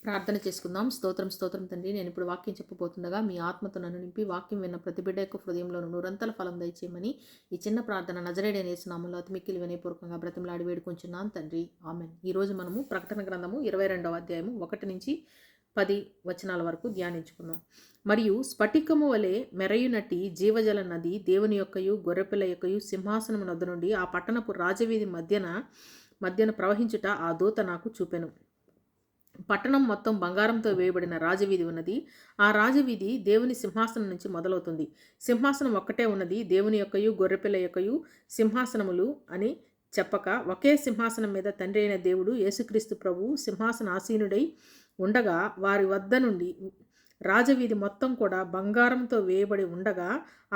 ప్రార్థన చేసుకుందాం. స్తోత్రం స్తోత్రం తండ్రి, నేను ఇప్పుడు వాక్యం చెప్పబోతుండగా మీ ఆత్మతో నన్ను నింపి వాక్యం విన్న ప్రతి బిడ్డ యొక్క హృదయంలో నూరంతల ఫలం దయచేయమని ఈ చిన్న ప్రార్థన నజరేయుడైన యేసు నామములో అతి మిక్కిలి వినయపూర్వకంగా బ్రతిమలాడి వేడుకొంచున్నాను తండ్రి, ఆమేన్. ఈరోజు మనము ప్రకటన గ్రంథము 22వ అధ్యాయము 1 నుంచి 10 వచనాల వరకు ధ్యానించుకుందాం. మరియు స్ఫటికము వలె మెరయునట్టి జీవజల నది దేవుని యొక్కయు గొర్రెపిల్ల యొక్కయు సింహాసనము నొద్ద నుండి ఆ పట్టణపు రాజవీధి మధ్యన ప్రవహించుట ఆ దూత నాకు చూపెను. పట్టణం మొత్తం బంగారంతో వేయబడిన రాజవీధి ఉన్నది. ఆ రాజవీధి దేవుని సింహాసనం నుంచి మొదలవుతుంది. సింహాసనం ఒక్కటే ఉన్నది. దేవుని యొక్కయు గొర్రెపిల్ల యొక్కయు సింహాసనములు అని చెప్పక, ఒకే సింహాసనం మీద తండ్రి అయిన దేవుడు యేసుక్రీస్తు ప్రభువు సింహాసనాసీనుడై ఉండగా, వారి వద్ద నుండి రాజవీధి మొత్తం కూడా బంగారంతో వేయబడి ఉండగా,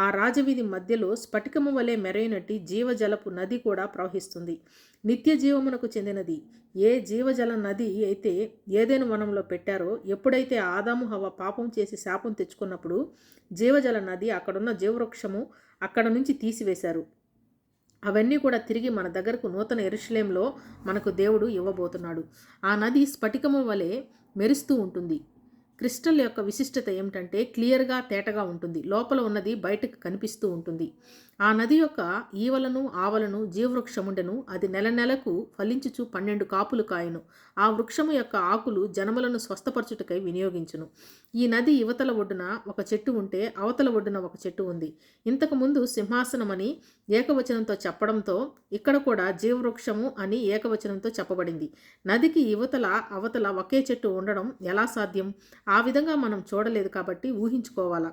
ఆ రాజవీధి మధ్యలో స్ఫటికము వలె మెరైనట్టి జీవజలపు నది కూడా ప్రవహిస్తుంది. నిత్య జీవమునకు చెందినది. ఏ జీవజల నది అయితే ఏదైనా వనంలో పెట్టారో, ఎప్పుడైతే ఆదాము హవ్వ పాపం చేసి శాపం తెచ్చుకున్నప్పుడు జీవజల నది, అక్కడున్న జీవవృక్షము అక్కడ నుంచి తీసివేశారు. అవన్నీ కూడా తిరిగి మన దగ్గరకు నూతన యెరూషలేములో మనకు దేవుడు ఇవ్వబోతున్నాడు. ఆ నది స్ఫటికము వలె మెరుస్తూ ఉంటుంది. క్రిస్టల్ యొక్క విశిష్టత ఏమిటంటే క్లియర్గా తేటగా ఉంటుంది. లోపల ఉన్నది బయటకు కనిపిస్తూ ఉంటుంది. ఆ నది యొక్క ఈవలను ఆవలను జీవవృక్షముండెను. అది నెలకు ఫలించుచు 12 కాపులు కాయను. ఆ వృక్షము యొక్క ఆకులు జనములను స్వస్థపరచుటకై వినియోగించును. ఈ నది యువతల ఒడ్డున ఒక చెట్టు ఉంటే అవతల ఒడ్డున ఒక చెట్టు ఉంది. ఇంతకుముందు సింహాసనమని ఏకవచనంతో చెప్పడంతో ఇక్కడ కూడా జీవవృక్షము అని ఏకవచనంతో చెప్పబడింది. నదికి యువతల అవతల ఒకే చెట్టు ఉండడం ఎలా సాధ్యం? ఆ విధంగా మనం చూడలేదు కాబట్టి ఊహించుకోవాలా.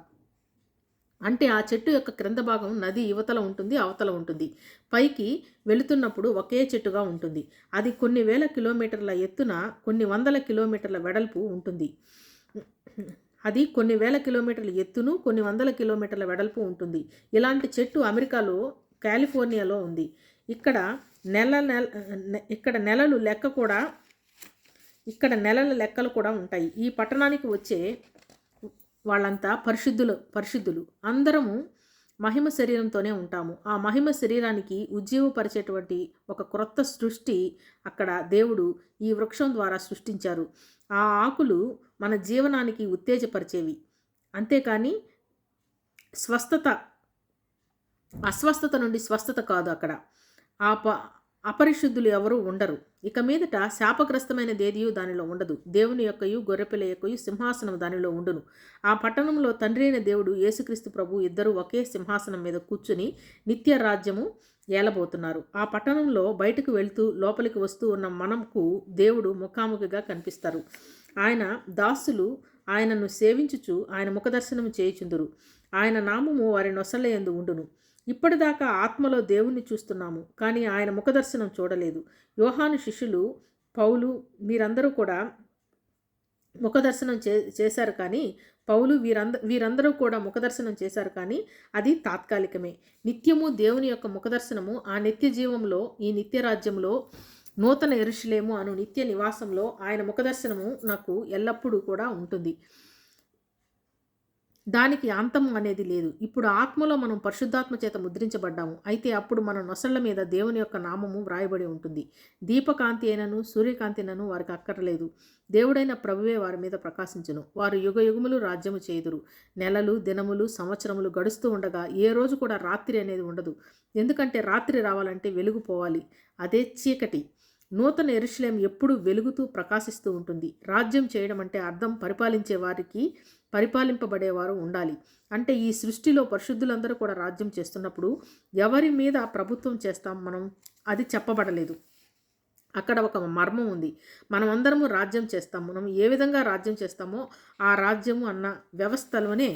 అంటే ఆ చెట్టు యొక్క క్రింద భాగం నది యువతల ఉంటుంది, అవతల ఉంటుంది. పైకి వెళుతున్నప్పుడు ఒకే చెట్టుగా ఉంటుంది. అది కొన్ని వేల కిలోమీటర్ల ఎత్తున, కొన్ని వందల కిలోమీటర్ల వెడల్పు ఉంటుంది. అది కొన్ని వేల కిలోమీటర్ల ఎత్తును, కొన్ని వందల కిలోమీటర్ల వెడల్పు ఉంటుంది. ఇలాంటి చెట్టు అమెరికాలో కాలిఫోర్నియాలో ఉంది. ఇక్కడ నెలల లెక్కలు కూడా ఉంటాయి. ఈ పట్టణానికి వచ్చే వాళ్ళంతా పరిశుద్ధులు. అందరము మహిమ శరీరంతోనే ఉంటాము. ఆ మహిమ శరీరానికి ఉజ్జీవపరిచేటువంటి ఒక క్రొత్త సృష్టి అక్కడ దేవుడు ఈ వృక్షం ద్వారా సృష్టించారు. ఆ ఆకులు మన జీవనానికి ఉత్తేజపరిచేవి. అంతేకాని అస్వస్థత నుండి స్వస్థత కాదు. అక్కడ అపరిశుద్ధులు ఎవరూ ఉండరు. ఇక మీదట శాపగ్రస్తమైనదేదియూ దానిలో ఉండదు. దేవుని యొక్కయు గొర్రెపిల్ల యొక్కయు సింహాసనం దానిలో ఉండును. ఆ పట్టణంలో తండ్రి అయిన దేవుడు యేసుక్రీస్తు ప్రభు ఇద్దరు ఒకే సింహాసనం మీద కూర్చుని నిత్య రాజ్యము ఏలబోతున్నారు. ఆ పట్టణంలో బయటకు వెళ్తూ లోపలికి వస్తూ ఉన్న మనకు దేవుడు ముఖాముఖిగా కనిపిస్తారు. ఆయన దాసులు ఆయనను సేవించుచు ఆయన ముఖదర్శనము చేయుచుందురు. ఆయన నామము వారి నొసళ్ళ యందు ఉండును. ఇప్పటిదాకా ఆత్మలో దేవుణ్ణి చూస్తున్నాము, కానీ ఆయన ముఖదర్శనం చూడలేదు. యోహాను శిష్యులు, పౌలు వీరందరూ కూడా ముఖదర్శనం చేశారు కానీ వీరందరూ కూడా ముఖదర్శనం చేశారు కానీ అది తాత్కాలికమే. నిత్యము దేవుని యొక్క ముఖదర్శనము ఆ నిత్య జీవంలో, ఈ నిత్య రాజ్యంలో, నూతన యెరూషలేము అను నిత్య నివాసంలో ఆయన ముఖదర్శనము నాకు ఎల్లప్పుడూ కూడా ఉంటుంది. దానికి అంతం అనేది లేదు. ఇప్పుడు ఆత్మలో మనం పరిశుద్ధాత్మ చేత ముద్రించబడ్డాము. అయితే అప్పుడు మన నొసళ్ళ మీద దేవుని యొక్క నామము వ్రాయబడి ఉంటుంది. దీపకాంతి అయినను సూర్యకాంతినను వారికి అక్కర్లేదు. దేవుడైన ప్రభువే వారి మీద ప్రకాశించును. వారు యుగయుగములు రాజ్యము చేయుదురు. నెలలు, దినములు, సంవత్సరములు గడుస్తూ ఉండగా ఏ రోజు కూడా రాత్రి అనేది ఉండదు. ఎందుకంటే రాత్రి రావాలంటే వెలుగు పోవాలి. అదే చీకటి. నూతన యెరూషలేం ఎప్పుడూ వెలుగుతూ ప్రకాశిస్తూ ఉంటుంది. రాజ్యం చేయడం అంటే అర్థం పరిపాలించే వారికి పరిపాలింపబడేవారు ఉండాలి. అంటే ఈ సృష్టిలో పరిశుద్ధులందరూ కూడా రాజ్యం చేస్తున్నప్పుడు ఎవరి మీద ప్రభుత్వం చేస్తాం మనం, అది చెప్పబడలేదు. అక్కడ ఒక మర్మం ఉంది. మనం అందరము రాజ్యం చేస్తాం. మనం ఏ విధంగా రాజ్యం చేస్తామో ఆ రాజ్యము అన్న వ్యవస్థలోనే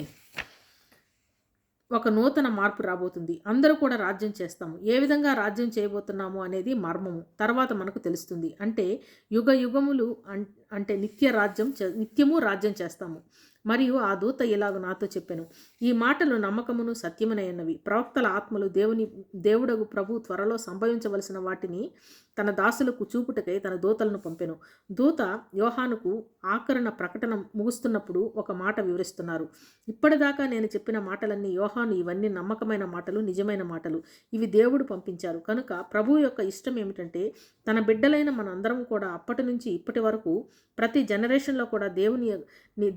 ఒక నూతన మార్పు రాబోతుంది. అందరూ కూడా రాజ్యం చేస్తాము. ఏ విధంగా రాజ్యం చేయబోతున్నాము అనేది మర్మము తర్వాత మనకు తెలుస్తుంది. అంటే యుగములు అంటే నిత్యము రాజ్యం చేస్తాము. మరియు ఆ దూత ఇలాగ నాతో చెప్పెను, ఈ మాటలు నమ్మకమును సత్యమునైనవి. ప్రవక్తల ఆత్మలు దేవుడగు ప్రభు త్వరలో సంభవించవలసిన వాటిని తన దాసులకు చూపుటకై తన దూతలను పంపెను. దూత యోహానుకు ఆఖరణ ప్రకటన ముగుస్తున్నప్పుడు ఒక మాట వివరిస్తున్నారు. ఇప్పటిదాకా నేను చెప్పిన మాటలన్నీ యోహాను ఇవన్నీ నమ్మకమైన మాటలు, నిజమైన మాటలు. ఇవి దేవుడు పంపించారు. కనుక ప్రభువు యొక్క ఇష్టం ఏమిటంటే తన బిడ్డలైన మన అందరం కూడా అప్పటి నుంచి ఇప్పటి వరకు ప్రతి జనరేషన్లో కూడా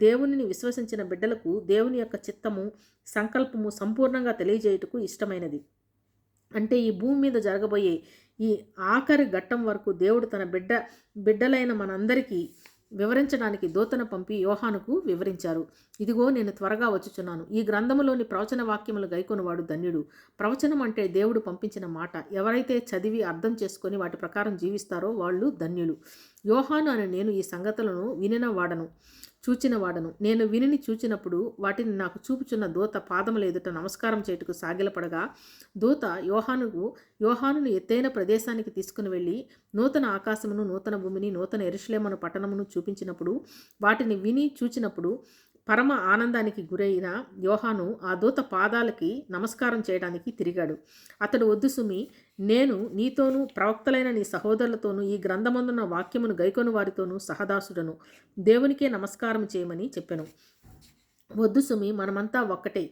దేవునిని విశ్వసించిన బిడ్డలకు దేవుని యొక్క చిత్తము, సంకల్పము సంపూర్ణంగా తెలియజేయుటకు ఇష్టమైనది. అంటే ఈ భూమి మీద జరగబోయే ఈ ఆఖరి ఘట్టం వరకు దేవుడు తన బిడ్డలైన మనందరికీ వివరించడానికి దూతను పంపి యోహానుకు వివరించారు. ఇదిగో నేను త్వరగా వచ్చుచున్నాను. ఈ గ్రంథములోని ప్రవచన వాక్యములు గైకొనువాడు ధన్యుడు. ప్రవచనం అంటే దేవుడు పంపించిన మాట. ఎవరైతే చదివి అర్థం చేసుకొని వాటి ప్రకారం జీవిస్తారో వాళ్ళు ధన్యులు. యోహాను అని నేను ఈ సంగతులను చూచినవాడను. నేను వినిని చూచినప్పుడు వాటిని నాకు చూపుచున్న దూత పాదముల ఎదుట నమస్కారం చేయుటకు సాగిలపడగా దూత యోహానును ఎత్తైన ప్రదేశానికి తీసుకుని వెళ్ళి నూతన ఆకాశమును, నూతన భూమిని, నూతన యెరూషలేము పట్టణమును చూపించినప్పుడు వాటిని విని చూచినప్పుడు పరమ ఆనందానికి గురైన యోహాను ఆ దూత పాదాలకి నమస్కారం చేయడానికి తిరిగాడు. అతడు, వద్దు సుమి, నేను నీతోనూ ప్రవక్తలైన నీ సహోదరులతోనూ ఈ గ్రంథమందున్న వాక్యమును గైకొను వారితోనూ సహదాసుడను, దేవునికే నమస్కారం చేయమని చెప్పెను. వద్దు సుమి, మనమంతా ఒక్కటే,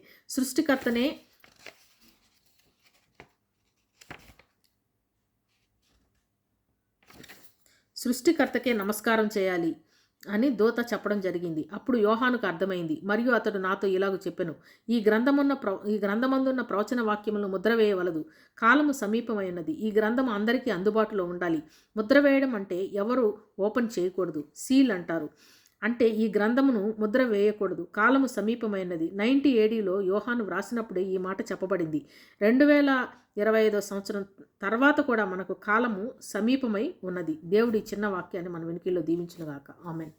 సృష్టికర్తకే నమస్కారం చేయాలి అని దూత చెప్పడం జరిగింది. అప్పుడు యోహానుకు అర్థమైంది. మరియు అతడు నాతో ఇలాగ చెప్పెను, ఈ గ్రంథమందున్న ప్రవచన వాక్యములను ముద్ర వేయవలదు. కాలము సమీపమైనది. ఈ గ్రంథము అందరికీ అందుబాటులో ఉండాలి. ముద్ర వేయడం అంటే ఎవరు ఓపెన్ చేయకూడదు, సీల్ అంటారు. అంటే ఈ గ్రంథమును ముద్ర వేయకూడదు. కాలము సమీపమైనది. 90 ADలో యోహాను వ్రాసినప్పుడే ఈ మాట చెప్పబడింది. 2025 సంవత్సరం తర్వాత కూడా మనకు కాలము సమీపమై ఉన్నది. దేవుడి చిన్న వాక్యాన్ని మన వెనుకల్లో దీవించునుగాక. ఆమెన్.